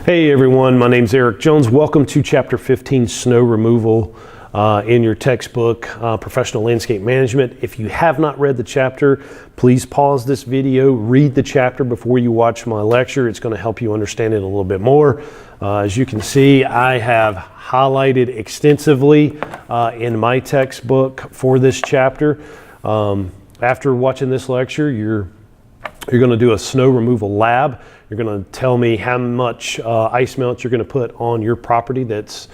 Hey everyone, my name's Eric Jones. Welcome to Chapter 15, Snow Removal in your textbook, Professional Landscape Management. If you have not read the chapter, please pause this video, read the chapter before you watch my lecture. It's going to help you understand it a little bit more. As you can see, I have highlighted extensively in my textbook for this chapter. After watching this lecture, you're going to do a snow removal lab. You're going to tell me how much ice melt you're going to put on your property that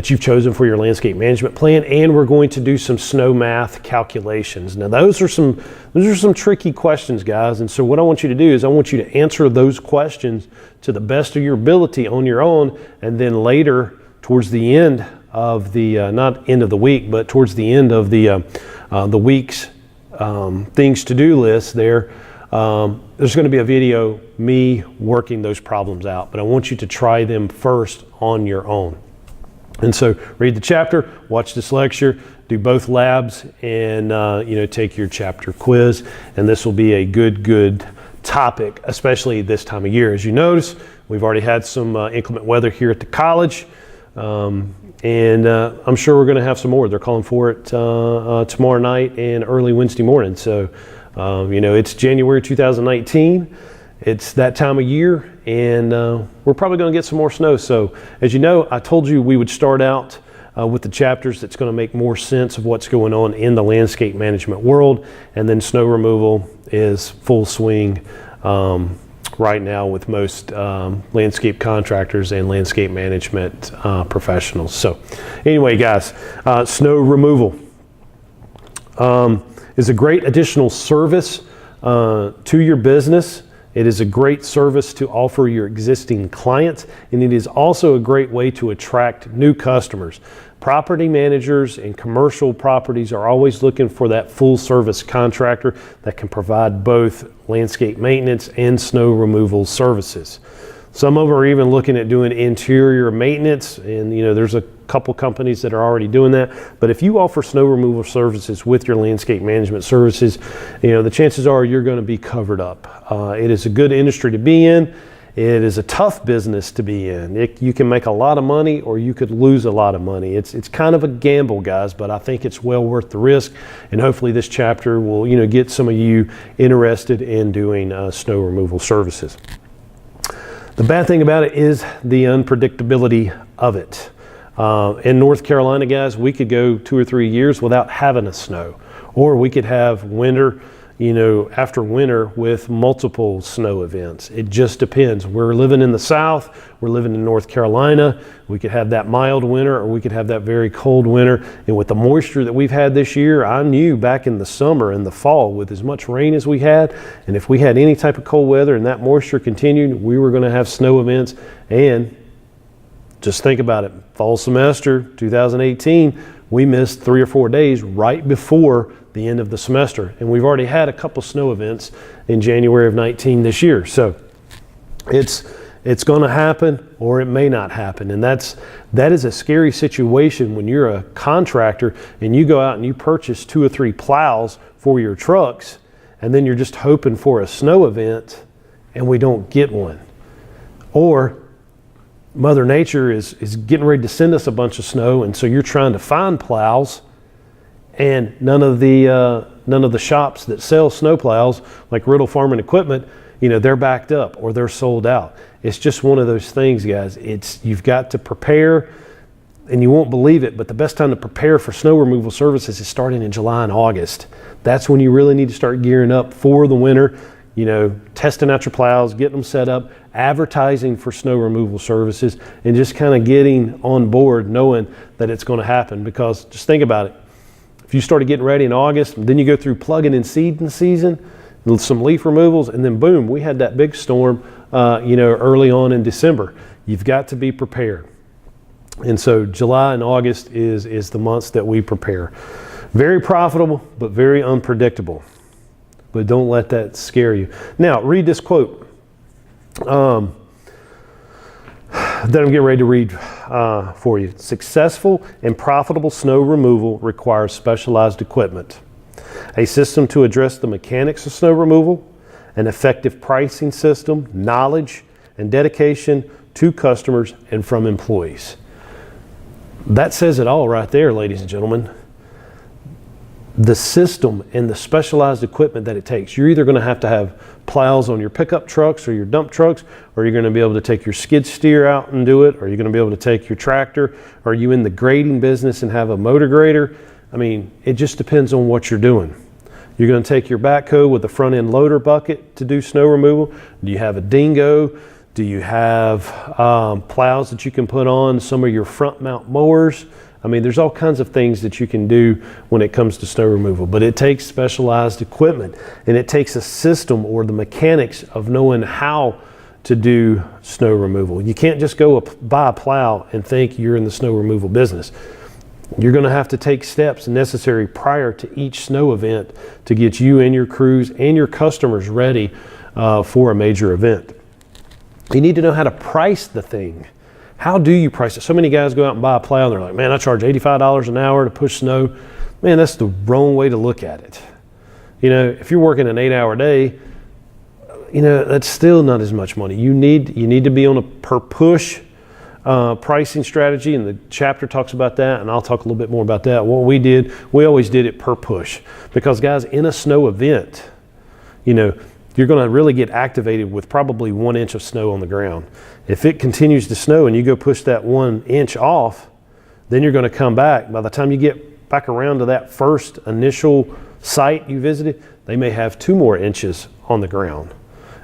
you've chosen for your landscape management plan, and we're going to do some snow math calculations. Now those are some tricky questions, guys, and so what I want you to do is I want you to answer those questions to the best of your ability on your own, and then later towards the end of the not end of the week, but towards the end of the week's things to do list there. There's going to be a video me working those problems out, but I want you to try them first on your own. And so read the chapter, watch this lecture, do both labs, and take your chapter quiz. And this will be a good topic, especially this time of year. As you notice, we've already had some inclement weather here at the college, and I'm sure we're going to have some more. They're calling for it tomorrow night and early Wednesday morning. So it's January 2019. It's that time of year, and we're probably going to get some more snow. So as you know, I told you we would start out with the chapters that's going to make more sense of what's going on in the landscape management world, and then snow removal is full swing right now with most landscape contractors and landscape management professionals. So anyway, guys, snow removal is a great additional service to your business. It is a great service to offer your existing clients, and it is also a great way to attract new customers. Property managers and commercial properties are always looking for that full service contractor that can provide both landscape maintenance and snow removal services. Some of them are even looking at doing interior maintenance, and there's a couple companies that are already doing that. But if you offer snow removal services with your landscape management services, the chances are you're going to be covered up. It is a good industry to be in. It is a tough business to be in. You can make a lot of money, or you could lose a lot of money. It's kind of a gamble, guys, but I think it's well worth the risk. And hopefully this chapter will get some of you interested in doing snow removal services. The bad thing about it is the unpredictability of it. In North Carolina, guys, we could go 2 or 3 years without having a snow, or we could have winter, after winter with multiple snow events. It just depends. We're living in the South, we're living in North Carolina. We could have that mild winter, or we could have that very cold winter. And with the moisture that we've had this year, I knew back in the summer and the fall, with as much rain as we had, and if we had any type of cold weather and that moisture continued, we were going to have snow events. And just think about it, fall semester 2018, we missed 3 or 4 days right before the end of the semester. And we've already had a couple snow events in January of 19 this year. So it's going to happen, or it may not happen. And that is a scary situation when you're a contractor and you go out and you purchase 2 or 3 plows for your trucks, and then you're just hoping for a snow event and we don't get one. Or Mother Nature is getting ready to send us a bunch of snow, and so you're trying to find plows, and none of the shops that sell snow plows, like Riddle Farm and Equipment, they're backed up or they're sold out. It's just one of those things, guys. You've got to prepare, and you won't believe it, but the best time to prepare for snow removal services is starting in July and August. That's when you really need to start gearing up for the winter. Testing out your plows, getting them set up, advertising for snow removal services, and just kind of getting on board knowing that it's going to happen. Because just think about it. If you started getting ready in August, then you go through plugging and seeding season, some leaf removals, and then boom, we had that big storm, early on in December. You've got to be prepared. And so July and August is the months that we prepare. Very profitable, but very unpredictable. But don't let that scare you. Now, read this quote that I'm getting ready to read for you. Successful and profitable snow removal requires specialized equipment, a system to address the mechanics of snow removal, an effective pricing system, knowledge, and dedication to customers and from employees. That says it all right there, ladies and gentlemen. The system and the specialized equipment that it takes. You're either going to have plows on your pickup trucks or your dump trucks, or you're going to be able to take your skid steer out and do it, or you're going to be able to take your tractor. Are you in the grading business and have a motor grader? I mean, it just depends on what you're doing. You're going to take your backhoe with a front end loader bucket to do snow removal. Do you have a dingo? Do you have plows that you can put on some of your front mount mowers? I mean, there's all kinds of things that you can do when it comes to snow removal, but it takes specialized equipment, and it takes a system or the mechanics of knowing how to do snow removal. You can't just go buy a plow and think you're in the snow removal business. You're going to have to take steps necessary prior to each snow event to get you and your crews and your customers ready for a major event. You need to know how to price the thing. How do you price it? So many guys go out and buy a plow and they're like, man, I charge $85 an hour to push snow. Man, that's the wrong way to look at it. You know, if you're working an 8-hour day, you know, that's still not as much money. You need to be on a per push pricing strategy, and the chapter talks about that, and I'll talk a little bit more about that. What we did, we always did it per push, because guys, in a snow event, you know, you're going to really get activated with probably 1 inch of snow on the ground. If it continues to snow and you go push that 1 inch off, then you're going to come back. By the time you get back around to that first initial site you visited, they may have 2 more inches on the ground.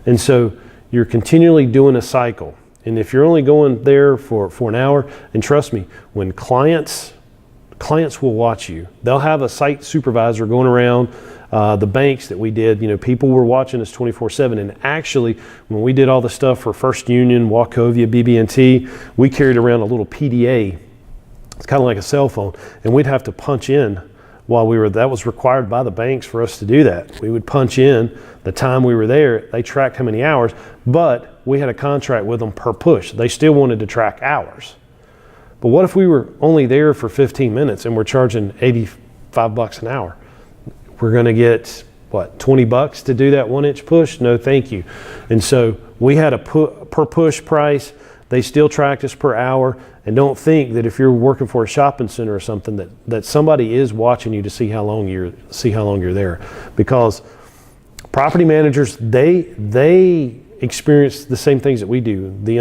And so you're continually doing a cycle. And if you're only going there for an hour, and trust me, when clients will watch you. They'll have a site supervisor going around the banks that we did. You know, people were watching us 24/7. And actually, when we did all the stuff for First Union, Wachovia, BB&T, we carried around a little PDA. It's kind of like a cell phone, and we'd have to punch in while we were. That was required by the banks for us to do that. We would punch in the time we were there. They tracked how many hours, but we had a contract with them per push. They still wanted to track hours. But what if we were only there for 15 minutes and we're charging $85 an hour? We're going to get, what, $20 to do that 1 inch push? No, thank you. And so we had a per push price. They still tracked us per hour. And don't think that if you're working for a shopping center or something that somebody is watching you to see how long you're there. Because property managers, they experience the same things that we do. The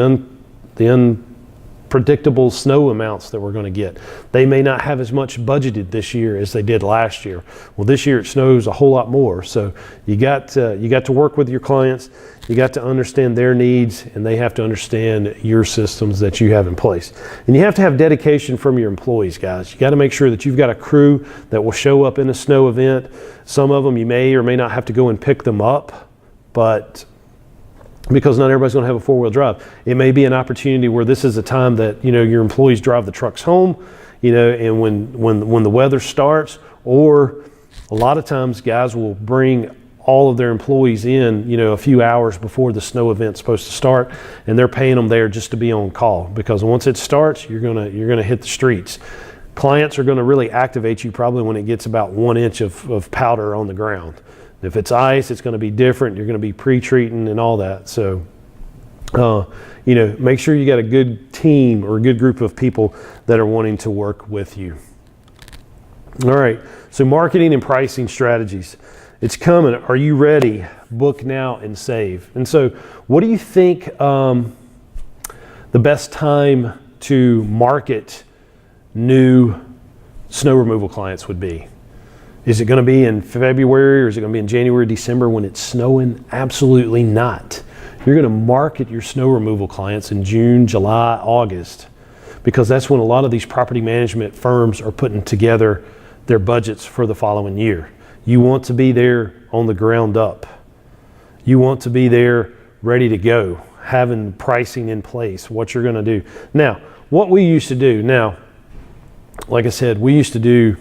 unpredictable snow amounts that we're going to get. They may not have as much budgeted this year as they did last year. Well, this year it snows a whole lot more. So you got to work with your clients. You got to understand their needs, and they have to understand your systems that you have in place. And you have to have dedication from your employees, guys. You got to make sure that you've got a crew that will show up in a snow event. Some of them you may or may not have to go and pick them up, but because not everybody's going to have a 4-wheel drive. It may be an opportunity where this is a time that, you know, your employees drive the trucks home, you know, and when the weather starts, or a lot of times guys will bring all of their employees in, you know, a few hours before the snow event's supposed to start, and they're paying them there just to be on call, because once it starts, you're gonna hit the streets. Clients are going to really activate you probably when it gets about 1 inch of powder on the ground. If it's ice, it's going to be different. You're going to be pre-treating and all that. So, you know, make sure you got a good team or a good group of people that are wanting to work with you. All right. So marketing and pricing strategies. It's coming. Are you ready? Book now and save. And so what do you think the best time to market new snow removal clients would be? Is it going to be in February, or is it going to be in January, December when it's snowing? Absolutely not. You're going to market your snow removal clients in June, July, August, because that's when a lot of these property management firms are putting together their budgets for the following year. You want to be there on the ground up. You want to be there ready to go, having pricing in place, what you're going to do. Now, what we used to do, like I said, we used to do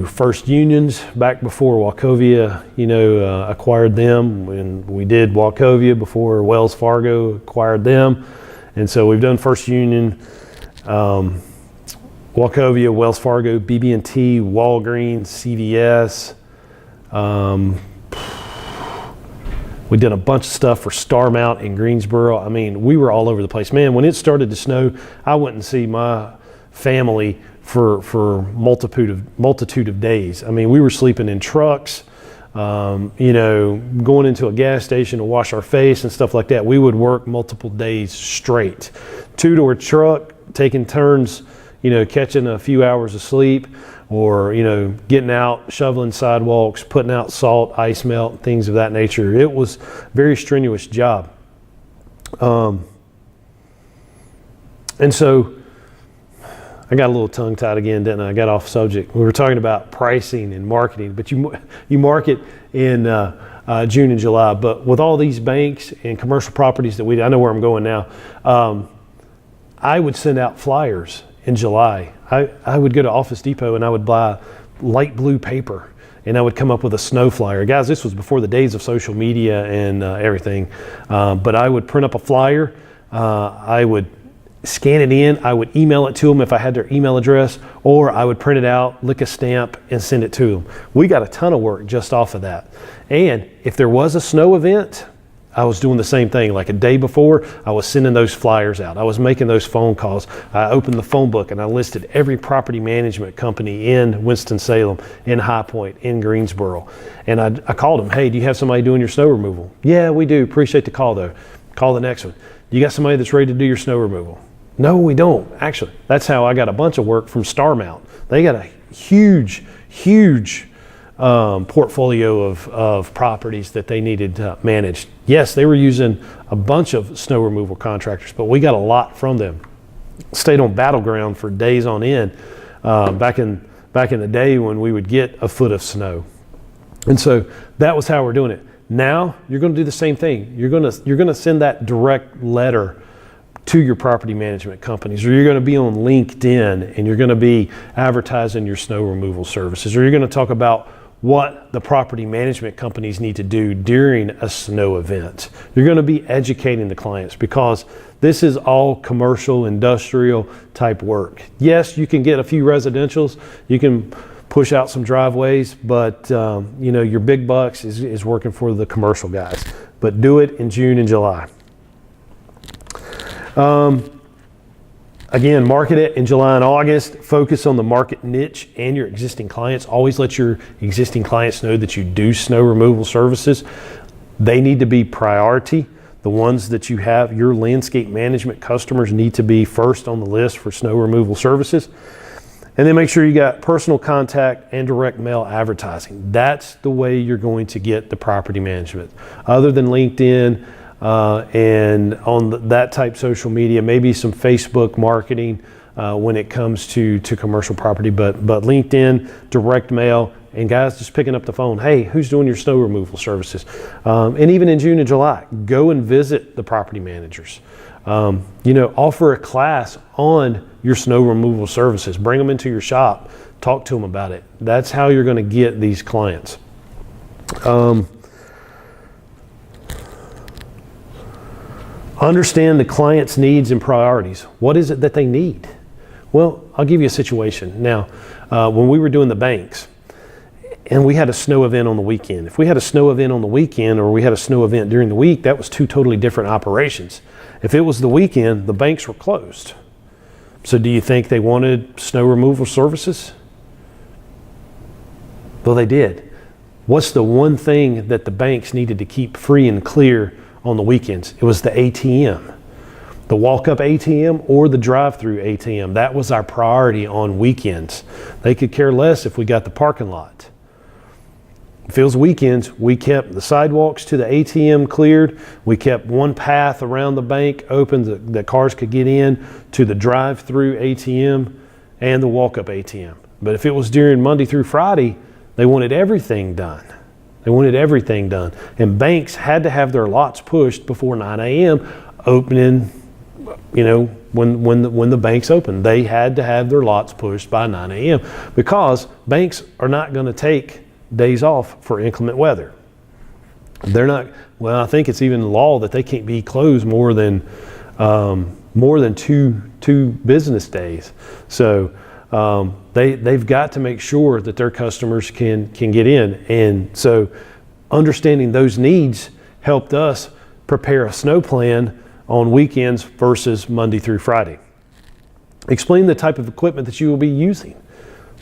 First Unions back before Wachovia, you know, acquired them. When we did Wachovia before Wells Fargo acquired them. And so we've done First Union, Wachovia, Wells Fargo, BB&T, Walgreens, CVS, We did a bunch of stuff for Star Mount in Greensboro. I mean, we were all over the place. Man, when it started to snow, I wouldn't see my family for multitude of days. I mean, we were sleeping in trucks, going into a gas station to wash our face and stuff like that. We would work multiple days straight. 2-door truck, taking turns, catching a few hours of sleep, or, getting out, shoveling sidewalks, putting out salt, ice melt, things of that nature. It was a very strenuous job. And so I got a little tongue tied again, didn't I? I got off subject. We were talking about pricing and marketing, but you market in June and July. But with all these banks and commercial properties that I know where I'm going now, I would send out flyers in July. I would go to Office Depot and I would buy light blue paper and I would come up with a snow flyer. Guys, this was before the days of social media and everything. But I would print up a flyer. I would scan it in. I would email it to them if I had their email address, or I would print it out, lick a stamp, and send it to them. We got a ton of work just off of that. And if there was a snow event, I was doing the same thing. Like a day before, I was sending those flyers out. I was making those phone calls. I opened the phone book and I listed every property management company in Winston-Salem, in High Point, in Greensboro. And I called them. Hey, do you have somebody doing your snow removal? Yeah, we do. Appreciate the call though. Call the next one. You got somebody that's ready to do your snow removal? No, we don't. Actually, that's how I got a bunch of work from Star Mount. They got a huge portfolio of properties that they needed managed. Yes, they were using a bunch of snow removal contractors, but we got a lot from them. Stayed on battleground for days on end back in the day when we would get a foot of snow. And so that was how we're doing it. Now you're going to do the same thing. You're going to send that direct letter to your property management companies, or you're going to be on LinkedIn and you're going to be advertising your snow removal services, or you're going to talk about what the property management companies need to do during a snow event. You're going to be educating the clients, because this is all commercial, industrial type work. Yes, you can get a few residentials, you can push out some driveways, but your big bucks is working for the commercial guys. But do it in June and July. Again, market it in July and August. Focus on the market niche and your existing clients. Always let your existing clients know that you do snow removal services. They need to be priority. The ones that you have, your landscape management customers, need to be first on the list for snow removal services. And then make sure you got personal contact and direct mail advertising. That's the way you're going to get the property management. Other than LinkedIn, and on that type social media, maybe some Facebook marketing when it comes to commercial property, but LinkedIn, direct mail, and guys, just picking up the phone. Hey, who's doing your snow removal services? And even in June and July, go and visit the property managers. Offer a class on your snow removal services. Bring them into your shop, talk to them about it. That's how you're going to get these clients. Understand the client's needs and priorities. What is it that they need? Well, I'll give you a situation. Now, when we were doing the banks and we had a snow event on the weekend, if we had a snow event on the weekend or we had a snow event during the week, that was two totally different operations. If it was the weekend, the banks were closed. So do you think they wanted snow removal services? Well, they did. What's the one thing that the banks needed to keep free and clear on the weekends? It was the ATM, the walk-up ATM or the drive-through ATM. That was our priority on weekends. They could care less if we got the parking lot. If it was weekends, we kept the sidewalks to the ATM cleared. We kept one path around the bank open that cars could get in to the drive-through ATM and the walk-up ATM. But if it was during Monday through Friday, they wanted everything done. They wanted everything done. And banks had to have their lots pushed before 9 a.m. opening, when the banks open. They had to have their lots pushed by 9 a.m. because banks are not going to take days off for inclement weather. They're not, I think it's even law that they can't be closed more than two business days. So they've got to make sure that their customers can get in. And so understanding those needs helped us prepare a snow plan on weekends versus Monday through Friday. Explain the type of equipment that you will be using.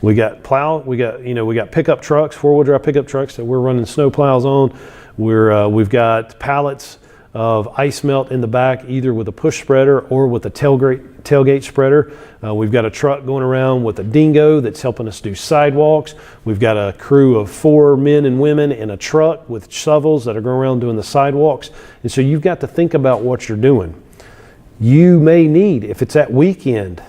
We got we got pickup trucks, 4-wheel drive pickup trucks that we're running snow plows on. We've got pallets of ice melt in the back, either with a push spreader or with a tailgate spreader. We've got a truck going around with a dingo that's helping us do sidewalks. We've got a crew of 4 men and women in a truck with shovels that are going around doing the sidewalks. And so you've got to think about what you're doing. You may need, if it's at weekend,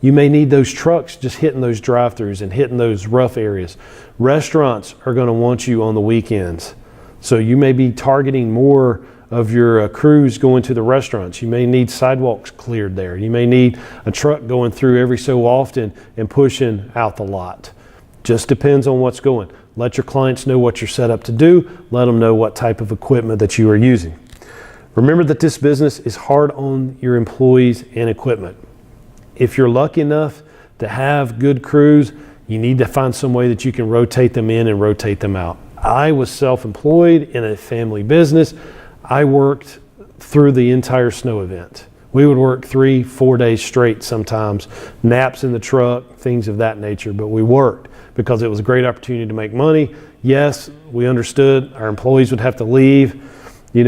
you may need those trucks just hitting those drive-throughs and hitting those rough areas. Restaurants are going to want you on the weekends. So you may be targeting more of your crews going to the restaurants. You may need sidewalks cleared there. You may need a truck going through every so often and pushing out the lot. Just depends on what's going. Let your clients know what you're set up to do. Let them know what type of equipment that you are using. Remember that this business is hard on your employees and equipment. If you're lucky enough to have good crews, you need to find some way that you can rotate them in and rotate them out. I was self-employed in a family business. I worked through the entire snow event. We would work 3-4 days straight sometimes, naps in the truck, things of that nature, but we worked because it was a great opportunity to make money. Yes, we understood our employees would have to leave. You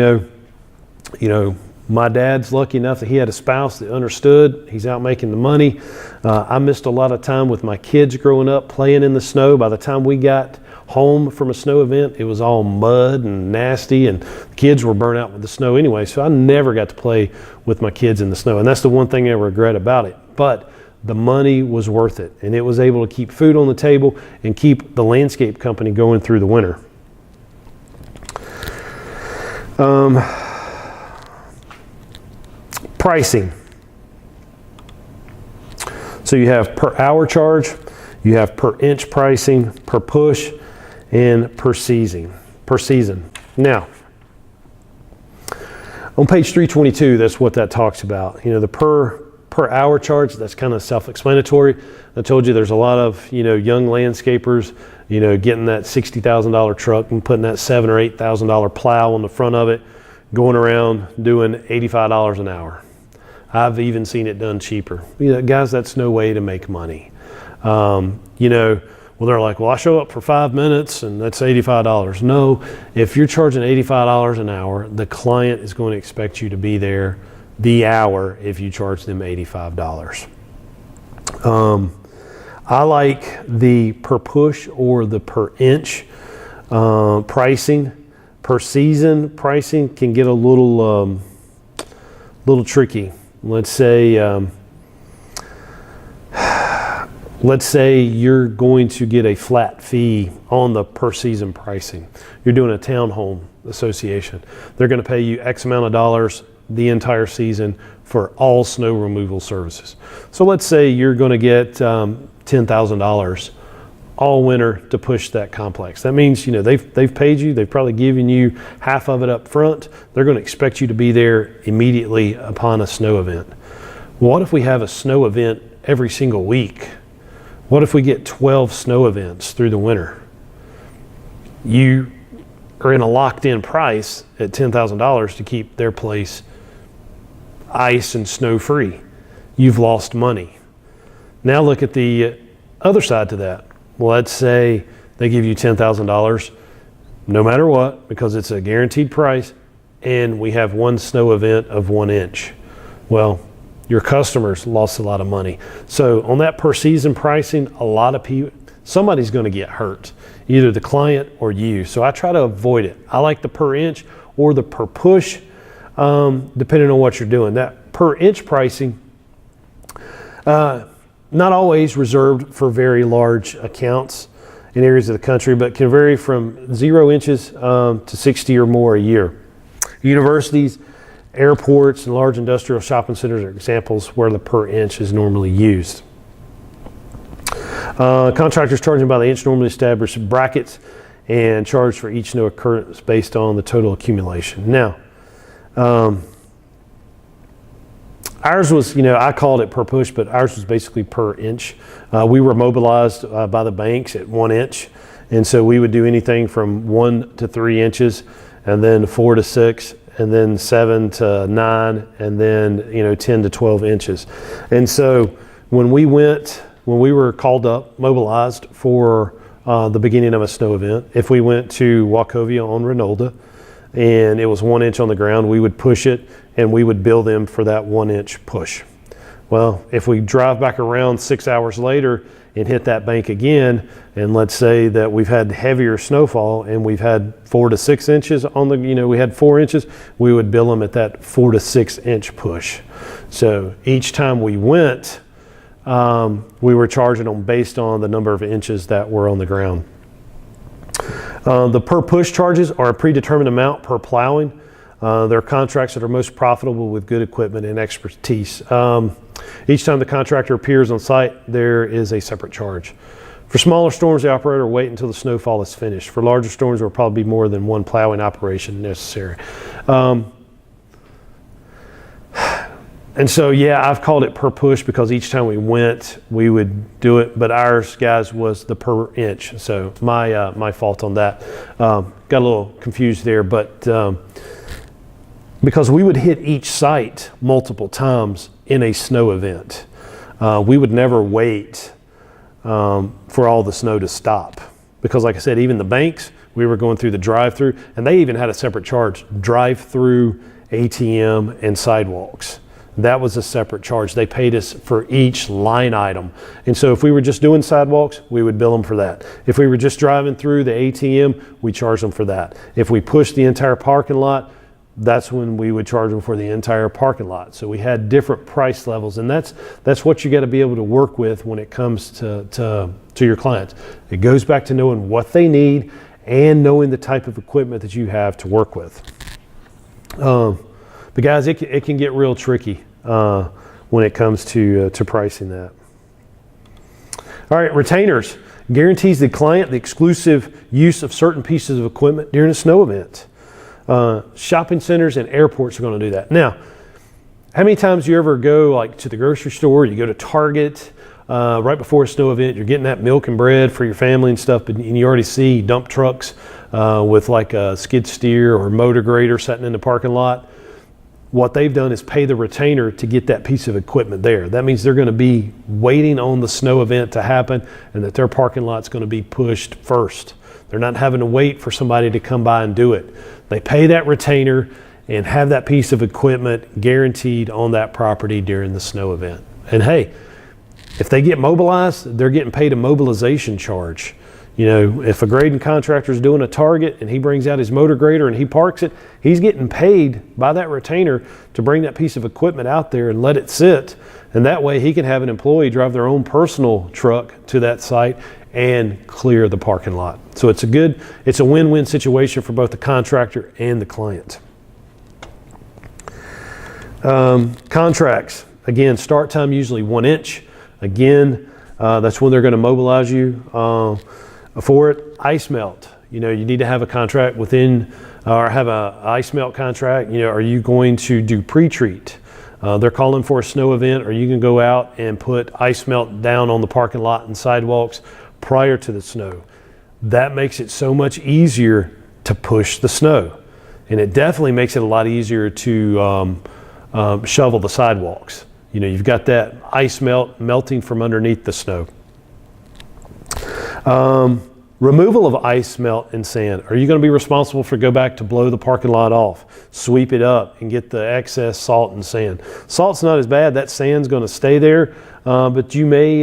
know, my dad's lucky enough that he had a spouse that understood. He's out making the money. I missed a lot of time with my kids growing up playing in the snow. By the time we got home from a snow event, it was all mud and nasty, and the kids were burnt out with the snow anyway, so I never got to play with my kids in the snow, and that's the one thing I regret about it. But the money was worth it, and it was able to keep food on the table and keep the landscape company going through the winter. Pricing. So you have per hour charge, you have per inch pricing, per push, and per season. Now, on page 322, that's what that talks about. You know, the per hour charge, that's kind of self-explanatory. I told you there's a lot of, young landscapers, getting that $60,000 truck and putting that $7,000 or $8,000 plow on the front of it, going around doing $85 an hour. I've even seen it done cheaper. Guys, that's no way to make money. Well, they're like, well, I show up for 5 minutes and that's $85. No, if you're charging $85 an hour, the client is going to expect you to be there the hour if you charge them $85. I like the per push or the per inch pricing. Per season pricing can get a little tricky. Let's say you're going to get a flat fee on the per season pricing. You're doing a townhome association. They're going to pay you X amount of dollars the entire season for all snow removal services. So let's say you're going to get $10,000 all winter to push that complex. That means, they've paid you, they've probably given you half of it up front. They're going to expect you to be there immediately upon a snow event. Well, what if we have a snow event every single week? What if we get 12 snow events through the winter? You are in a locked-in price at $10,000 to keep their place ice and snow-free. You've lost money. Now look at the other side to that. Well, let's say they give you $10,000 no matter what, because it's a guaranteed price, and we have one snow event of 1 inch. Well, your customers lost a lot of money. So on that per season pricing, a lot of people, somebody's going to get hurt, either the client or you. So I try to avoid it. I like the per inch or the per push, depending on what you're doing. That per inch pricing, not always reserved for very large accounts in areas of the country, but can vary from 0 inches to 60 or more a year. Universities, airports, and large industrial shopping centers are examples where the per inch is normally used. Contractors charging by the inch normally establish brackets and charge for each snow occurrence based on the total accumulation. Now, ours was, I called it per push, but ours was basically per inch. We were mobilized by the banks at 1 inch. And so we would do anything from 1 to 3 inches. and then 4 to 6, and then 7 to 9, and then 10 to 12 inches. And so when we were called up, mobilized for the beginning of a snow event, if we went to Wachovia on Renolda and it was 1 inch on the ground, we would push it and we would bill them for that 1 inch push. Well, if we drive back around 6 hours later and hit that bank again, and let's say that we've had heavier snowfall and we've had 4 to 6 inches on the, we had 4 inches, we would bill them at that 4 to 6 inch push. So each time we went, we were charging them based on the number of inches that were on the ground. The per push charges are a predetermined amount per plowing. They're contracts that are most profitable with good equipment and expertise. Each time the contractor appears on site, there is a separate charge. For smaller storms, the operator will wait until the snowfall is finished. For larger storms, there will probably be more than one plowing operation necessary. And so, yeah, I've called it per push because each time we went, we would do it, but ours, guys, was the per inch. So my fault on that. Got a little confused there, but because we would hit each site multiple times in a snow event, we would never wait for all the snow to stop. Because like I said, even the banks, we were going through the drive-through, and they even had a separate charge, drive-through, ATM, and sidewalks. That was a separate charge. They paid us for each line item. And so if we were just doing sidewalks, we would bill them for that. If we were just driving through the ATM, we charged them for that. If we pushed the entire parking lot, that's when we would charge them for the entire parking lot. So we had different price levels, and that's what you got to be able to work with when it comes to your clients. It goes back to knowing what they need and knowing the type of equipment that you have to work with. But guys, it can get real tricky when it comes to pricing that. All right, retainers guarantees the client the exclusive use of certain pieces of equipment during a snow event. Shopping centers and airports are going to do that. Now, how many times do you ever go like to the grocery store, you go to Target right before a snow event, you're getting that milk and bread for your family and stuff, but you already see dump trucks with like a skid steer or motor grader sitting in the parking lot. What they've done is pay the retainer to get that piece of equipment there. That means they're going to be waiting on the snow event to happen and that their parking lot's going to be pushed first. They're not having to wait for somebody to come by and do it. They pay that retainer and have that piece of equipment guaranteed on that property during the snow event. And hey, if they get mobilized, they're getting paid a mobilization charge. If a grading contractor is doing a target and he brings out his motor grader and he parks it, he's getting paid by that retainer to bring that piece of equipment out there and let it sit. And that way he can have an employee drive their own personal truck to that site and clear the parking lot. So it's a win-win situation for both the contractor and the client. Contracts, again, start time usually 1 inch. Again, that's when they're going to mobilize you for it. Ice melt, you need to have a contract within, or have a ice melt contract. Are you going to do pre-treat? They're calling for a snow event, or you can go out and put ice melt down on the parking lot and sidewalks prior to the snow. That makes it so much easier to push the snow. And it definitely makes it a lot easier to shovel the sidewalks. You've got that ice melting from underneath the snow. Removal of ice melt and sand. Are you going to be responsible for go back to blow the parking lot off, sweep it up, and get the excess salt and sand? Salt's not as bad. That sand's going to stay there, but you may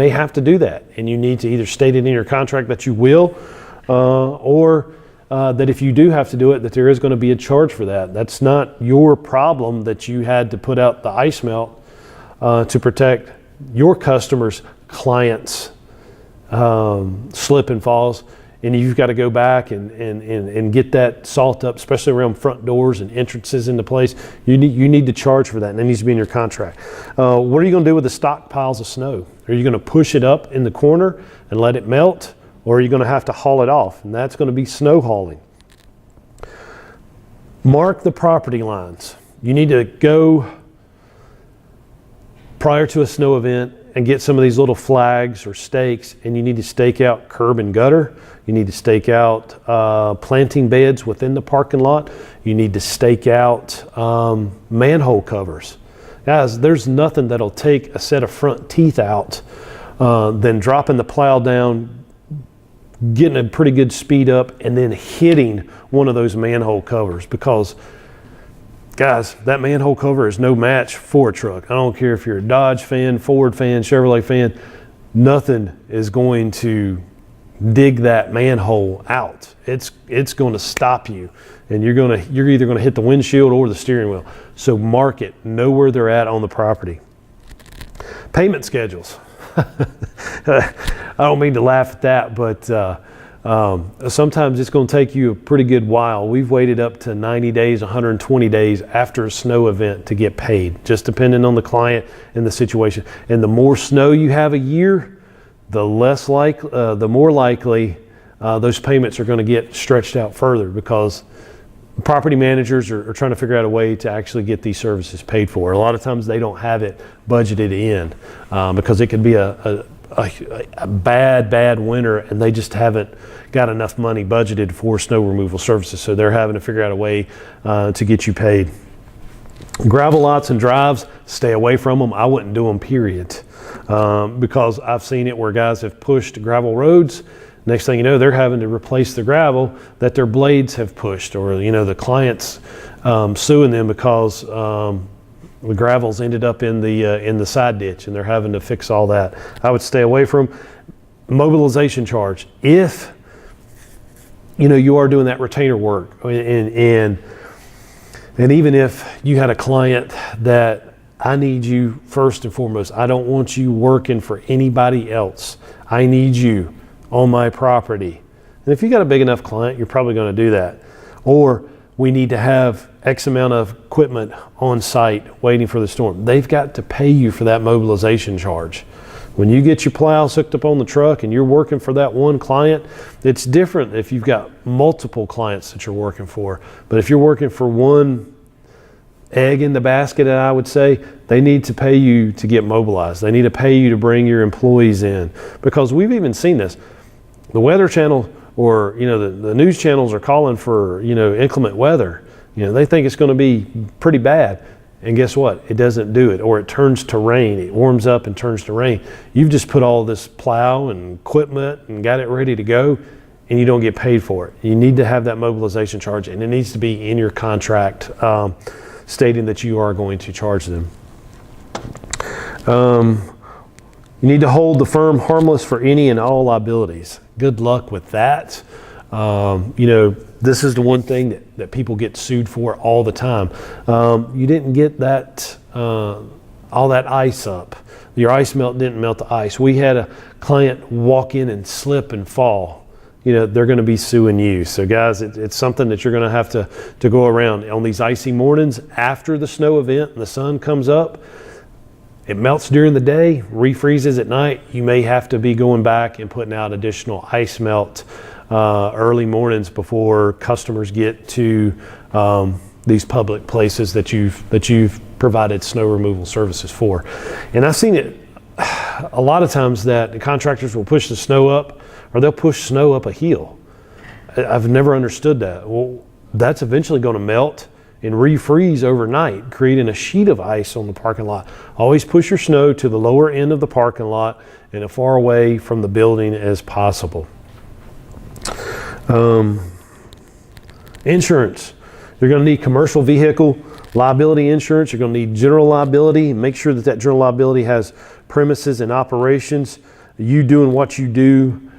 have to do that, and you need to either state it in your contract that you will, or that if you do have to do it, that there is going to be a charge for that. That's not your problem that you had to put out the ice melt to protect your customers' clients' slip and falls, and you've got to go back and get that salt up, especially around front doors and entrances into place. You need to charge for that, and that needs to be in your contract. What are you going to do with the stockpiles of snow? Are you going to push it up in the corner and let it melt, or are you going to have to haul it off? And that's going to be snow hauling. Mark the property lines. You need to go prior to a snow event and get some of these little flags or stakes, and you need to stake out curb and gutter. You need to stake out planting beds within the parking lot. You need to stake out manhole covers. Guys, there's nothing that'll take a set of front teeth out than dropping the plow down, getting a pretty good speed up, and then hitting one of those manhole covers. Because guys, that manhole cover is no match for a truck. I don't care if you're a Dodge fan, Ford fan, Chevrolet fan, nothing is going to dig that manhole out. It's going to stop you, and you're either going to hit the windshield or the steering wheel. So mark it, know where they're at on the property. Payment schedules. I don't mean to laugh at that, but sometimes it's going to take you a pretty good while. We've waited up to 90 days, 120 days after a snow event to get paid, just depending on the client and the situation. And the more snow you have a year, the more likely those payments are going to get stretched out further, because property managers are trying to figure out a way to actually get these services paid for. A lot of times they don't have it budgeted in because it could be a bad winter, and they just haven't got enough money budgeted for snow removal services. So they're having to figure out a way to get you paid. Gravel lots and drives, stay away from them. I wouldn't do them, period. Because I've seen it where guys have pushed gravel roads. Next thing you know, they're having to replace the gravel that their blades have pushed, or the client's suing them because the gravel's ended up in the side ditch, and they're having to fix all that. I would stay away from mobilization charge. If you are doing that retainer work, and even if you had a client that, I need you first and foremost, I don't want you working for anybody else, I need you on my property. And if you got a big enough client, you're probably going to do that. Or we need to have X amount of equipment on site waiting for the storm. They've got to pay you for that mobilization charge. When you get your plows hooked up on the truck and you're working for that one client, it's different if you've got multiple clients that you're working for. But if you're working for one egg in the basket, I would say, they need to pay you to get mobilized. They need to pay you to bring your employees in, because we've even seen this. The Weather Channel, or the news channels are calling for inclement weather. They think it's going to be pretty bad, and guess what? It doesn't do it, or it turns to rain. It warms up and turns to rain. You've just put all this plow and equipment and got it ready to go, and you don't get paid for it. You need to have that mobilization charge, and it needs to be in your contract, stating that you are going to charge them. You need to hold the firm harmless for any and all liabilities. Good luck with that. This is the one thing that people get sued for all the time. You didn't get that all that ice up. Your ice melt didn't melt the ice. We had a client walk in and slip and fall. They're going to be suing you. So guys, it's something that you're going to have to go around on these icy mornings after the snow event and the sun comes up. It melts during the day, refreezes at night. You may have to be going back and putting out additional ice melt early mornings before customers get to these public places that you've provided snow removal services for. And I've seen it a lot of times that the contractors will push the snow up, or they'll push snow up a hill. I've never understood that. Well, that's eventually going to melt and refreeze overnight, creating a sheet of ice on the parking lot. Always push your snow to the lower end of the parking lot and as far away from the building as possible. Insurance. You're going to need commercial vehicle liability insurance. You're going to need general liability. Make sure that general liability has premises and operations. You doing what you do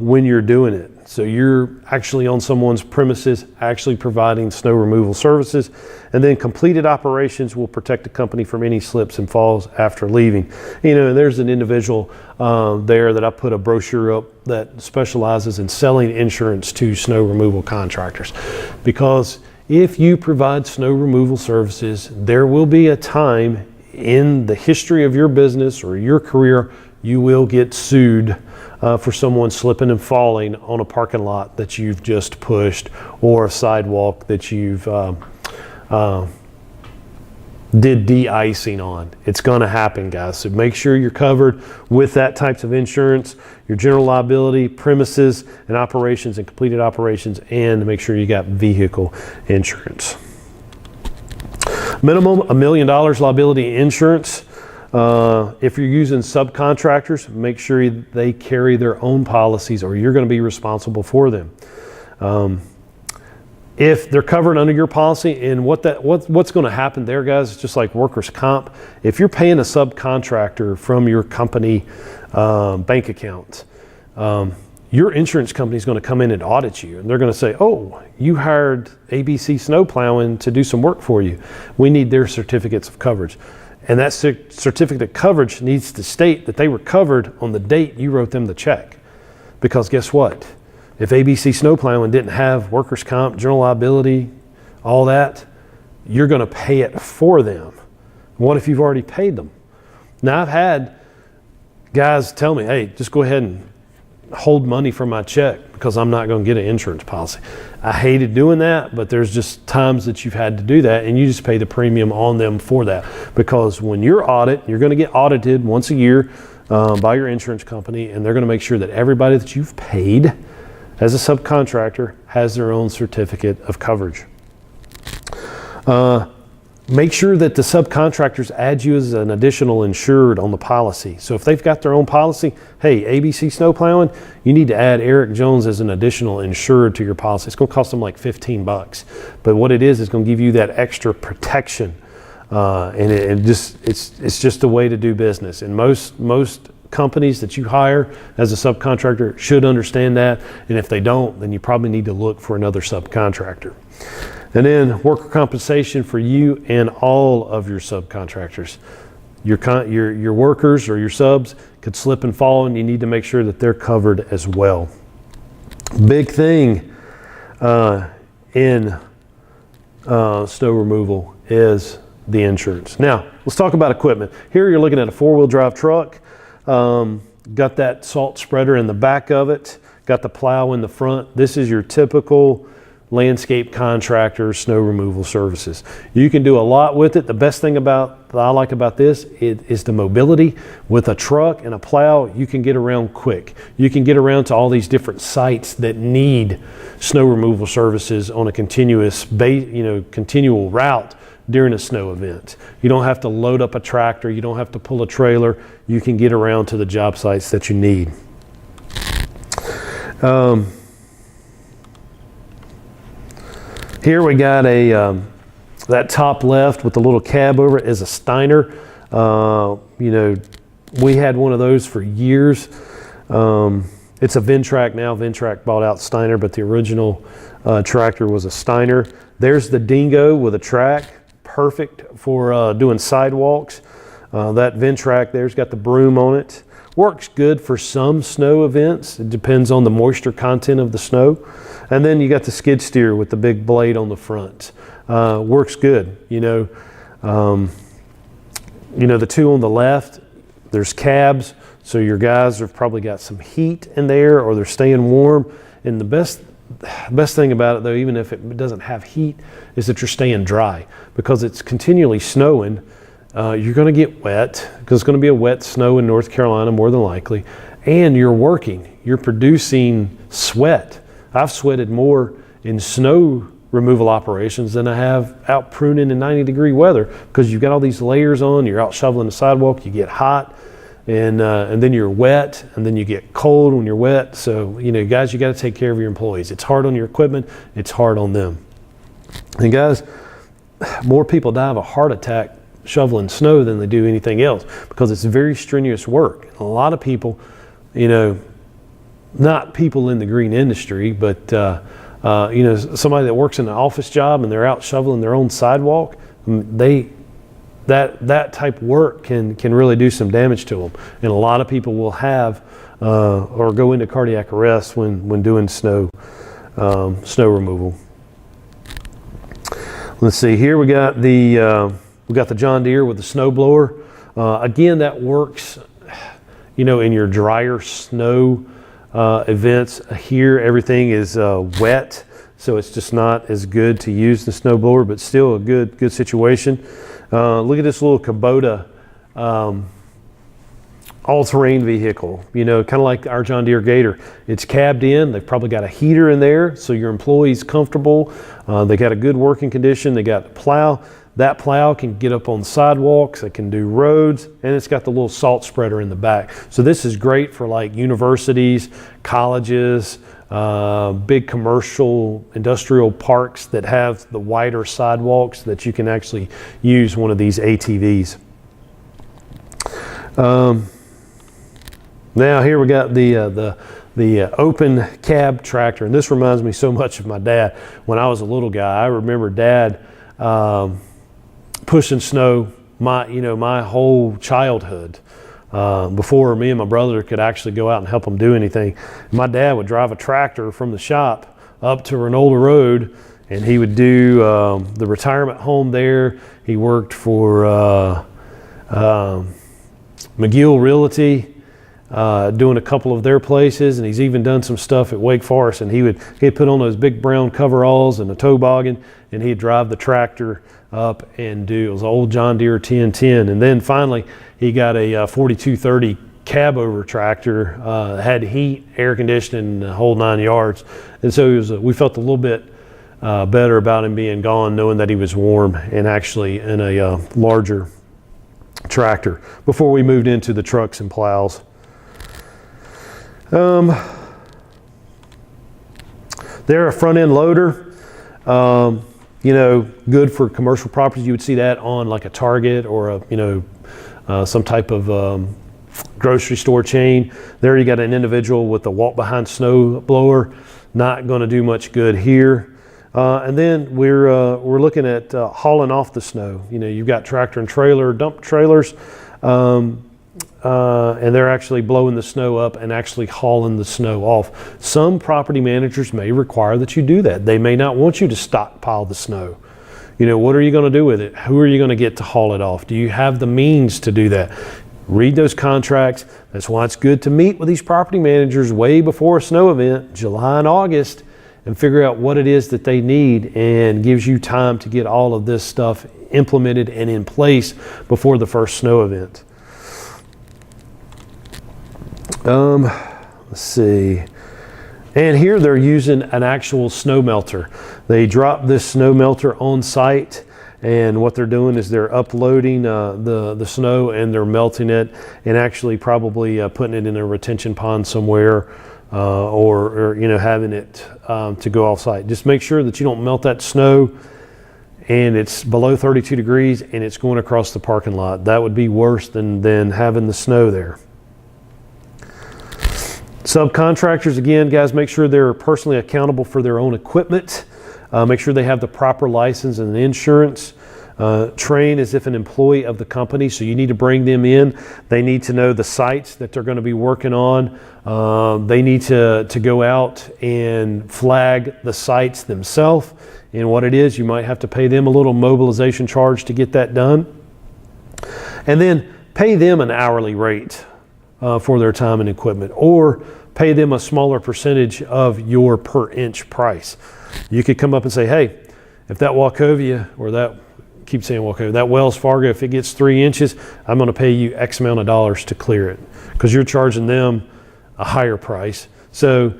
when you're doing it. So you're actually on someone's premises, actually providing snow removal services. And then completed operations will protect the company from any slips and falls after leaving. There's an individual there that I put a brochure up that specializes in selling insurance to snow removal contractors. Because if you provide snow removal services, there will be a time in the history of your business or your career you will get sued for someone slipping and falling on a parking lot that you've just pushed, or a sidewalk that you've did de-icing on. It's going to happen, guys. So make sure you're covered with that types of insurance, your general liability, premises and operations and completed operations, and make sure you got vehicle insurance. Minimum $1 million liability insurance. If you're using subcontractors, make sure they carry their own policies or you're going to be responsible for them. If they're covered under your policy, and what's going to happen there, guys, just like workers' comp, if you're paying a subcontractor from your company bank account, your insurance company is going to come in and audit you, and they're going to say, oh, you hired ABC Snow Plowing to do some work for you. We need their certificates of coverage. And that certificate of coverage needs to state that they were covered on the date you wrote them the check. Because guess what? If ABC Snow Plowing didn't have workers' comp, general liability, all that, you're going to pay it for them. What if you've already paid them? Now, I've had guys tell me, hey, just go ahead and hold money from my check because I'm not going to get an insurance policy. I hated doing that, but there's just times that you've had to do that, and you just pay the premium on them for that. Because when you're you're going to get audited once a year by your insurance company, and they're going to make sure that everybody that you've paid as a subcontractor has their own certificate of coverage. Make sure that the subcontractors add you as an additional insured on the policy. So if they've got their own policy, hey, ABC Snow Plowing, you need to add Eric Jones as an additional insured to your policy. It's going to cost them like $15. But what it is going to give you that extra protection. And it's just a way to do business. And most companies that you hire as a subcontractor should understand that, and if they don't, then you probably need to look for another subcontractor. And then worker compensation for you and all of your subcontractors. Your workers or your subs could slip and fall, and you need to make sure that they're covered as well. Big thing in snow removal is the insurance. Now, let's talk about equipment. Here you're looking at a four-wheel drive truck. Got that salt spreader in the back of it, got the plow in the front. This is your typical landscape contractor snow removal services. You can do a lot with it. The best thing that I like about this is the mobility. With a truck and a plow, you can get around quick. You can get around to all these different sites that need snow removal services on a continual route during a snow event. You don't have to load up a tractor. You don't have to pull a trailer. You can get around to the job sites that you need. Here we got that top left with the little cab over it is a Steiner. We had one of those for years. It's a Ventrac now. Ventrac bought out Steiner, but the original tractor was a Steiner. There's the Dingo with a track. Perfect for doing sidewalks. That Ventrac there's got the broom on it. Works good for some snow events. It depends on the moisture content of the snow. And then you got the skid steer with the big blade on the front. Works good. The two on the left, there's cabs, so your guys have probably got some heat in there, or they're staying warm. And the best thing about it, though, even if it doesn't have heat, is that you're staying dry. Because it's continually snowing, you're going to get wet, because it's going to be a wet snow in North Carolina more than likely, and you're working. You're producing sweat. I've sweated more in snow removal operations than I have out pruning in 90-degree weather, because you've got all these layers on. You're out shoveling the sidewalk, you get hot, and then you're wet, and then you get cold when you're wet. So, guys, you got to take care of your employees. It's hard on your equipment. It's hard on them. And guys, more people die of a heart attack shoveling snow than they do anything else, because it's very strenuous work. And a lot of people, not people in the green industry, but somebody that works in an office job and they're out shoveling their own sidewalk, that type of work can really do some damage to them. And a lot of people will have or go into cardiac arrest when doing snow removal. Let's see here. We got the John Deere with the snow blower. Again, that works, in your drier snow events. Here, everything is wet, so it's just not as good to use the snow blower, but still a good situation. Look at this little Kubota all-terrain vehicle, you know, kind of like our John Deere Gator. It's cabbed in. They've probably got a heater in there so your employee's comfortable. They got a good working condition. They got a plow. That plow can get up on sidewalks. It can do roads, and it's got the little salt spreader in the back. So this is great for like universities, colleges, big commercial industrial parks that have the wider sidewalks that you can actually use one of these ATVs. Now here we got the open cab tractor, and this reminds me so much of my dad. When I was a little guy, I remember Dad pushing snow my whole childhood. Before me and my brother could actually go out and help him do anything. My dad would drive a tractor from the shop up to Reynolda Road, and he would do the retirement home there. He worked for McGill Realty, doing a couple of their places, and he's even done some stuff at Wake Forest. And he'd put on those big brown coveralls and a toboggan, and he'd drive the tractor up and do, it was an old John Deere 1010. And then finally he got a 4230 cab over tractor, had heat, air conditioning, the whole 9 yards. And so we felt a little bit better about him being gone, knowing that he was warm and actually in a larger tractor before we moved into the trucks and plows. They're a front end loader. Good for commercial properties. You would see that on like a Target or some type of grocery store chain. There you got an individual with a walk behind snow blower. Not going to do much good here. And then we're looking at hauling off the snow. You've got tractor and trailer, dump trailers, and they're actually blowing the snow up and actually hauling the snow off. Some property managers may require that you do that. They may not want you to stockpile the snow. What are you going to do with it? Who are you going to get to haul it off? Do you have the means to do that? Read those contracts. That's why it's good to meet with these property managers way before a snow event, July and August, and figure out what it is that they need, and gives you time to get all of this stuff implemented and in place before the first snow event. Let's see. And here they're using an actual snow melter. They drop this snow melter on site, and what they're doing is they're uploading the snow, and they're melting it, and actually probably putting it in a retention pond somewhere, or having it to go off site. Just make sure that you don't melt that snow and it's below 32 degrees and it's going across the parking lot. That would be worse than having the snow there. Subcontractors, again, guys, make sure they're personally accountable for their own equipment. Make sure they have the proper license and insurance. Train as if an employee of the company, so you need to bring them in. They need to know the sites that they're going to be working on. They need to go out and flag the sites themselves. And what it is, you might have to pay them a little mobilization charge to get that done. And then pay them an hourly rate for their time and equipment, or pay them a smaller percentage of your per inch price. You could come up and say, hey, if that Wachovia, or that, keep saying Wachovia, that Wells Fargo, if it gets 3 inches, I'm going to pay you X amount of dollars to clear it, because you're charging them a higher price. So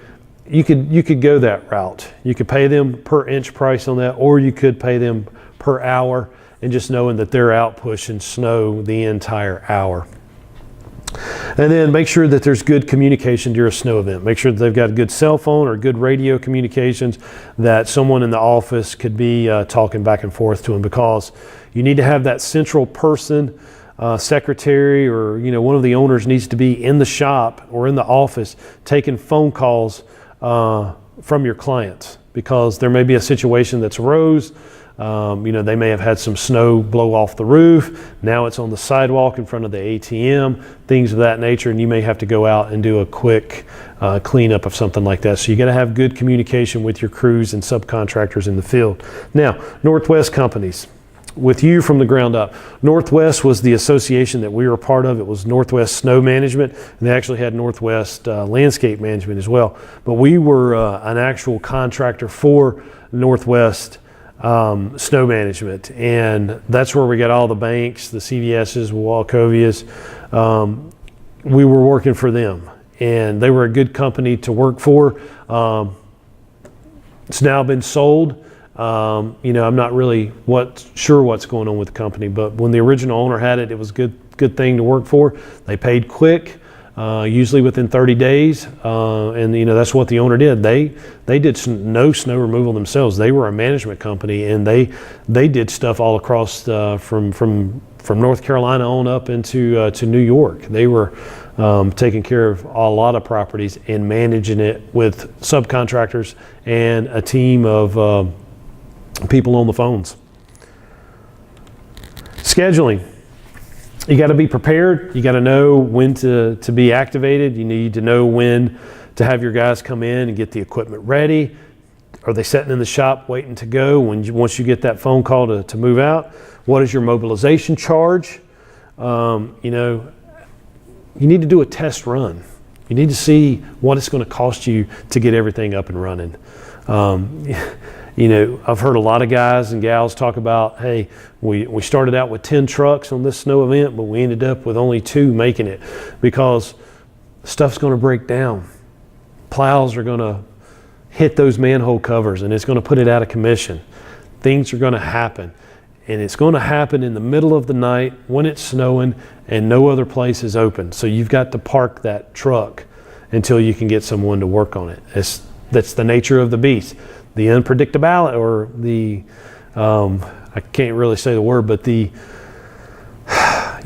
you could go that route. You could pay them per inch price on that, or you could pay them per hour, and just knowing that they're out pushing snow the entire hour. And then make sure that there's good communication during a snow event. Make sure that they've got a good cell phone or good radio communications, that someone in the office could be talking back and forth to them, because you need to have that central person, secretary, or one of the owners needs to be in the shop or in the office taking phone calls from your clients, because there may be a situation that's arose. They may have had some snow blow off the roof. Now it's on the sidewalk in front of the ATM, things of that nature, and you may have to go out and do a quick cleanup of something like that. So you got to have good communication with your crews and subcontractors in the field. Now, Northwest companies. with you from the ground up. Northwest was the association that we were a part of. It was Northwest Snow Management, and they actually had Northwest Landscape Management as well. But we were an actual contractor for Northwest Snow Management, and that's where we got all the banks, the CVS's, Wachovias. We were working for them, and they were a good company to work for. It's now been sold. I'm not really sure what's going on with the company, but when the original owner had it, it was a good thing to work for. They paid quick, usually within 30 days, and that's what the owner did. They did no snow removal themselves. They were a management company, and they did stuff all across from North Carolina on up into to New York. They were taking care of a lot of properties and managing it with subcontractors and a team of people on the phones. Scheduling. You got to be prepared. You got to know when to be activated. You need to know when to have your guys come in and get the equipment ready. Are they sitting in the shop waiting to go once you get that phone call to move out? What is your mobilization charge? You need to do a test run. You need to see what it's going to cost you to get everything up and running. I've heard a lot of guys and gals talk about, hey, we started out with 10 trucks on this snow event, but we ended up with only 2 making it because stuff's going to break down. Plows are going to hit those manhole covers, and it's going to put it out of commission. Things are going to happen, and it's going to happen in the middle of the night when it's snowing and no other place is open. So you've got to park that truck until you can get someone to work on it. That's the nature of the beast. The unpredictability, or the I can't really say the word, but you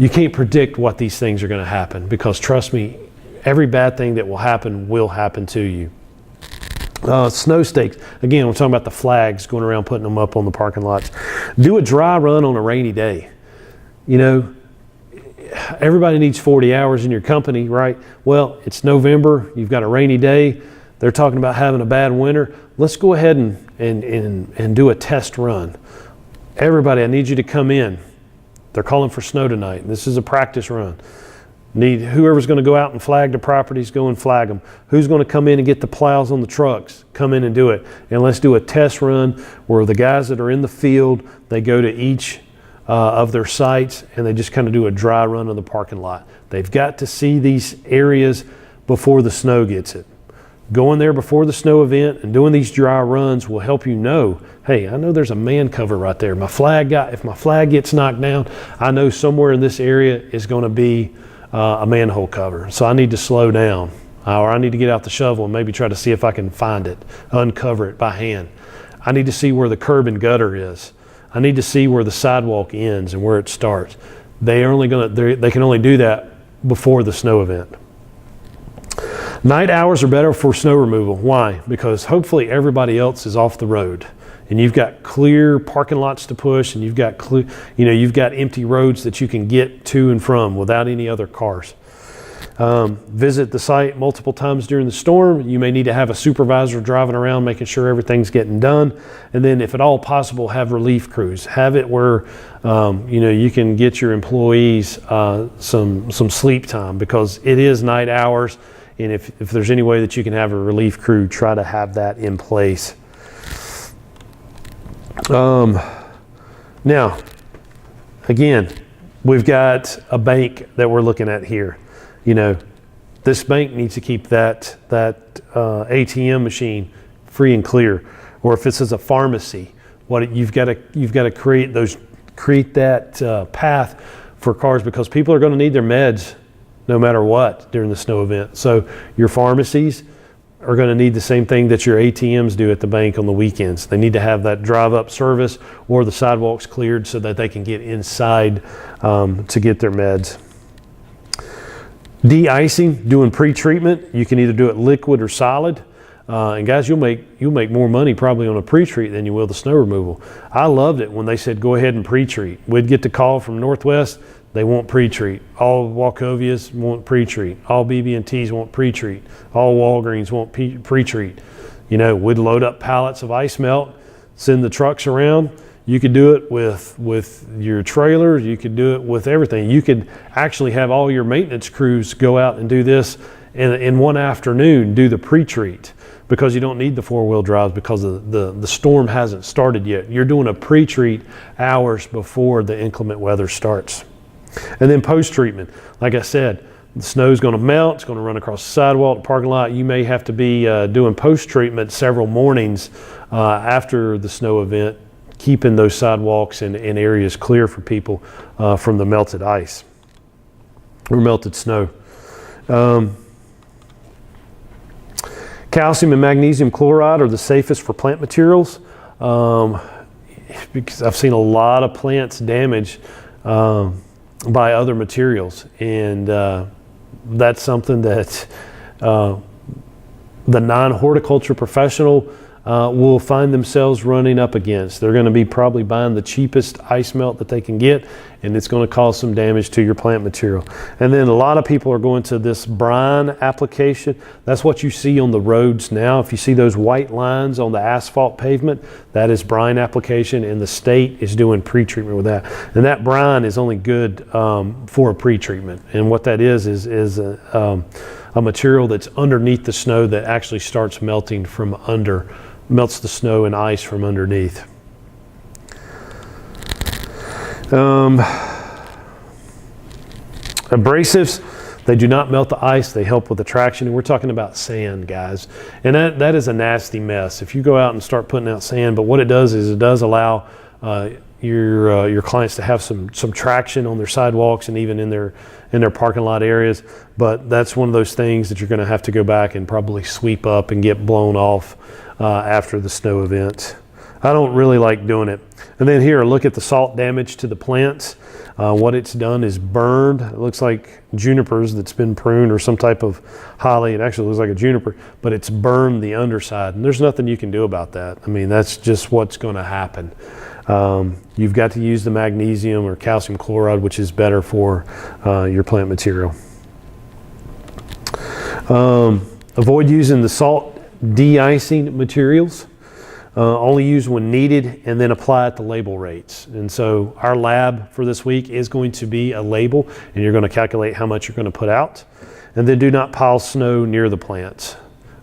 can't predict what these things are going to happen, because trust me, every bad thing that will happen to you. Snow stakes. Again, we're talking about the flags, going around putting them up on the parking lots. Do a dry run on a rainy day. Everybody needs 40 hours in your company, right? Well, it's November, you've got a rainy day, they're talking about having a bad winter. Let's go ahead and do a test run. Everybody, I need you to come in. They're calling for snow tonight. This is a practice run. Whoever's going to go out and flag the properties, go and flag them. Who's going to come in and get the plows on the trucks? Come in and do it. And let's do a test run where the guys that are in the field, they go to each of their sites, and they just kind of do a dry run of the parking lot. They've got to see these areas before the snow gets it. Going there before the snow event and doing these dry runs will help you know, hey, I know there's a man cover right there. If my flag gets knocked down, I know somewhere in this area is going to be a manhole cover. So I need to slow down, or I need to get out the shovel and maybe try to see if I can find it, uncover it by hand. I need to see where the curb and gutter is. I need to see where the sidewalk ends and where it starts. They can only do that before the snow event. Night hours are better for snow removal. Why? Because hopefully everybody else is off the road, and you've got clear parking lots to push, and you've got empty roads that you can get to and from without any other cars. Visit the site multiple times during the storm. You may need to have a supervisor driving around making sure everything's getting done, and then if at all possible, have relief crews. Have it where you can get your employees some sleep time, because it is night hours. And if there's any way that you can have a relief crew, try to have that in place. Now, again, we've got a bank that we're looking at here. This bank needs to keep that ATM machine free and clear. Or if this is a pharmacy, you've got to create that path for cars, because people are going to need their meds no matter what during the snow event. So your pharmacies are going to need the same thing that your ATMs do at the bank on the weekends. They need to have that drive-up service or the sidewalks cleared so that they can get inside to get their meds. De-icing, doing pre-treatment. You can either do it liquid or solid. And guys, you'll make more money probably on a pre-treat than you will the snow removal. I loved it when they said go ahead and pre-treat. We'd get the call from Northwest. They won't pre-treat. All Wachovias won't pre-treat. All BB&Ts won't pre-treat. All Walgreens won't pre-treat. We'd load up pallets of ice melt, send the trucks around, You could do it with your trailers. You could do it with everything. You could actually have all your maintenance crews go out and do this in one afternoon, do the pre-treat, because you don't need the four-wheel drives because the storm hasn't started yet. You're doing a pre-treat hours before the inclement weather starts. And then post-treatment, like I said, the snow's going to melt, it's going to run across the sidewalk, the parking lot. You may have to be doing post-treatment several mornings after the snow event, keeping those sidewalks and areas clear for people from the melted ice or melted snow. Calcium and magnesium chloride are the safest for plant materials because I've seen a lot of plants damaged by other materials, and that's something that the non-horticulture professional will find themselves running up against. They're going to be probably buying the cheapest ice melt that they can get, and it's going to cause some damage to your plant material. And then a lot of people are going to this brine application. That's what you see on the roads now. If you see those white lines on the asphalt pavement, that is brine application, and the state is doing pre-treatment with that. And that brine is only good for a pre-treatment. And what that is a material that's underneath the snow that actually starts melting from under, melts the snow and ice from underneath. Abrasives, they do not melt the ice, they help with the traction. And we're talking about sand, guys. And that is a nasty mess. If you go out and start putting out sand, but what it does is it does allow your clients to have some traction on their sidewalks and even in their parking lot areas. But that's one of those things that you're going to have to go back and probably sweep up and get blown off after the snow event. I don't really like doing it. And then here, look at the salt damage to the plants. What it's done is burned. It looks like junipers that's been pruned or some type of holly. It actually looks like a juniper, but it's burned the underside. And there's nothing you can do about that. I mean, that's just what's going to happen. You've got to use the magnesium or calcium chloride, which is better for your plant material. Avoid using the salt de-icing materials. Only use when needed, and then apply at the label rates. And so our lab for this week is going to be a label, and you're going to calculate how much you're going to put out. And then do not pile snow near the plants.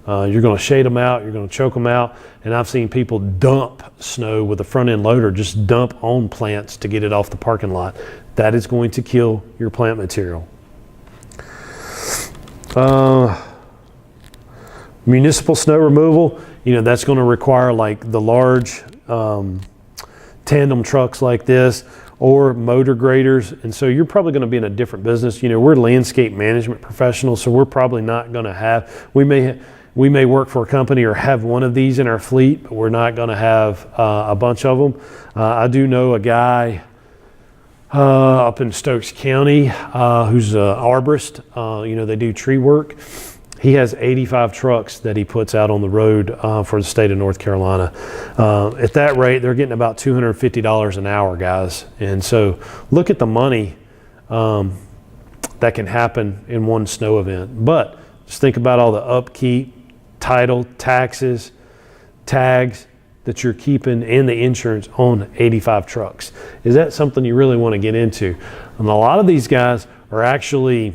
You're going to shade them out, you're going to choke them out, and I've seen people dump snow with a front end loader, just dump on plants to get it off the parking lot. That is going to kill your plant material. Municipal snow removal, that's going to require like the large tandem trucks like this or motor graders. And so you're probably going to be in a different business. We're landscape management professionals, so we're probably not going to have, we may work for a company or have one of these in our fleet, but we're not going to have a bunch of them. I do know a guy up in Stokes County who's an arborist. They do tree work. He has 85 trucks that he puts out on the road for the state of North Carolina. At that rate, they're getting about $250 an hour, guys. And so look at the money that can happen in one snow event. But just think about all the upkeep, title, taxes, tags that you're keeping, and the insurance on 85 trucks. Is that something you really want to get into? And a lot of these guys are actually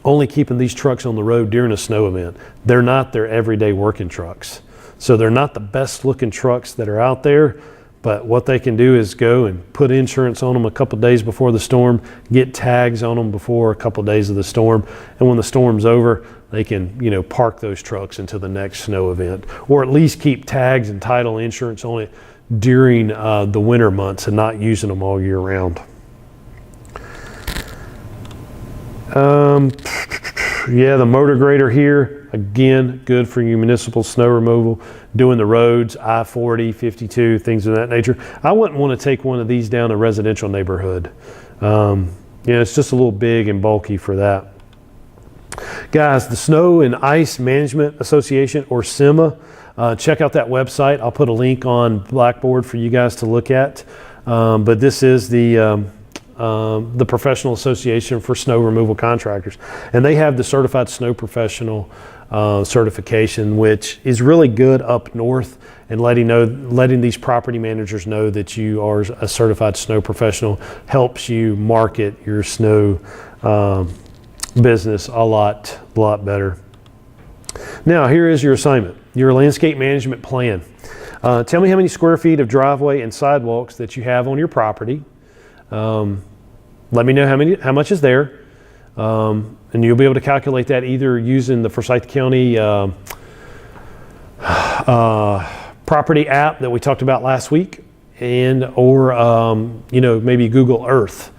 only keeping these trucks on the road during a snow event. They're not their everyday working trucks. So they're not the best looking trucks that are out there, but what they can do is go and put insurance on them a couple days before the storm, get tags on them before a couple days of the storm, and when the storm's over, they can, park those trucks until the next snow event, or at least keep tags and title insurance on it during the winter months and not using them all year round. The motor grader here, again, good for your municipal snow removal, doing the roads, I-40, 52, things of that nature. I wouldn't want to take one of these down a residential neighborhood. It's just a little big and bulky for that. Guys, the Snow and Ice Management Association, or SEMA, check out that website. I'll put a link on Blackboard for you guys to look at. But this is the Professional Association for Snow Removal Contractors. And they have the Certified Snow Professional certification, which is really good up north, and letting these property managers know that you are a certified snow professional helps you market your snow business a lot better. Now, here is your assignment, your landscape management plan. Tell me how many square feet of driveway and sidewalks that you have on your property. Let me know how much is there. And you'll be able to calculate that either using the Forsyth County property app that we talked about last week, or maybe Google Earth,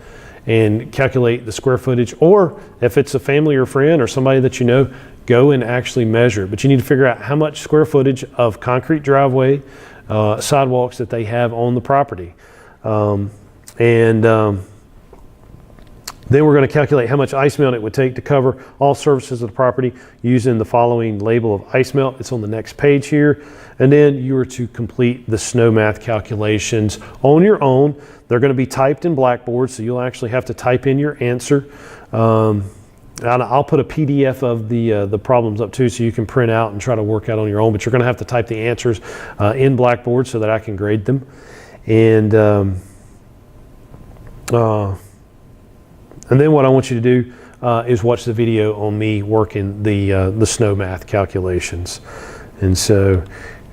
and calculate the square footage. Or if it's a family or friend or somebody that you know, go and actually measure. But you need to figure out how much square footage of concrete driveway, sidewalks that they have on the property. Then we're going to calculate how much ice melt it would take to cover all surfaces of the property using the following label of ice melt. It's on the next page here. And then you are to complete the snow math calculations on your own. They're going to be typed in Blackboard, so you'll actually have to type in your answer. I'll put a PDF of the problems up too, so you can print out and try to work out on your own. But you're going to have to type the answers in Blackboard so that I can grade them. And then what I want you to do is watch the video on me working the snow math calculations. And so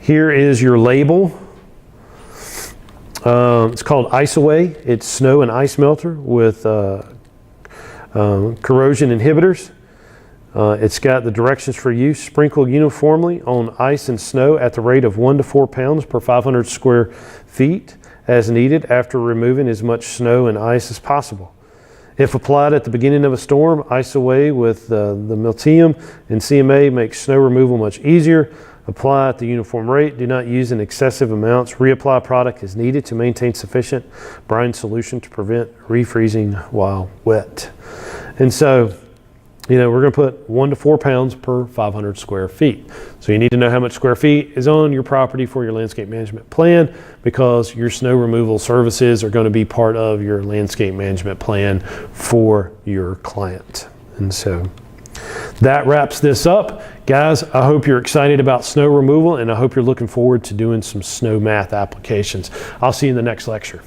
here is your label. It's called Ice Away. It's snow and ice melter with corrosion inhibitors. It's got the directions for use. Sprinkle uniformly on ice and snow at the rate of 1 to 4 pounds per 500 square feet as needed after removing as much snow and ice as possible. If applied at the beginning of a storm, Ice Away with the Meltium and CMA makes snow removal much easier. Apply at the uniform rate. Do not use in excessive amounts. Reapply product as needed to maintain sufficient brine solution to prevent refreezing while wet. And so, we're going to put 1 to 4 pounds per 500 square feet. So you need to know how much square feet is on your property for your landscape management plan, because your snow removal services are going to be part of your landscape management plan for your client. And so that wraps this up. Guys, I hope you're excited about snow removal, and I hope you're looking forward to doing some snow math applications. I'll see you in the next lecture.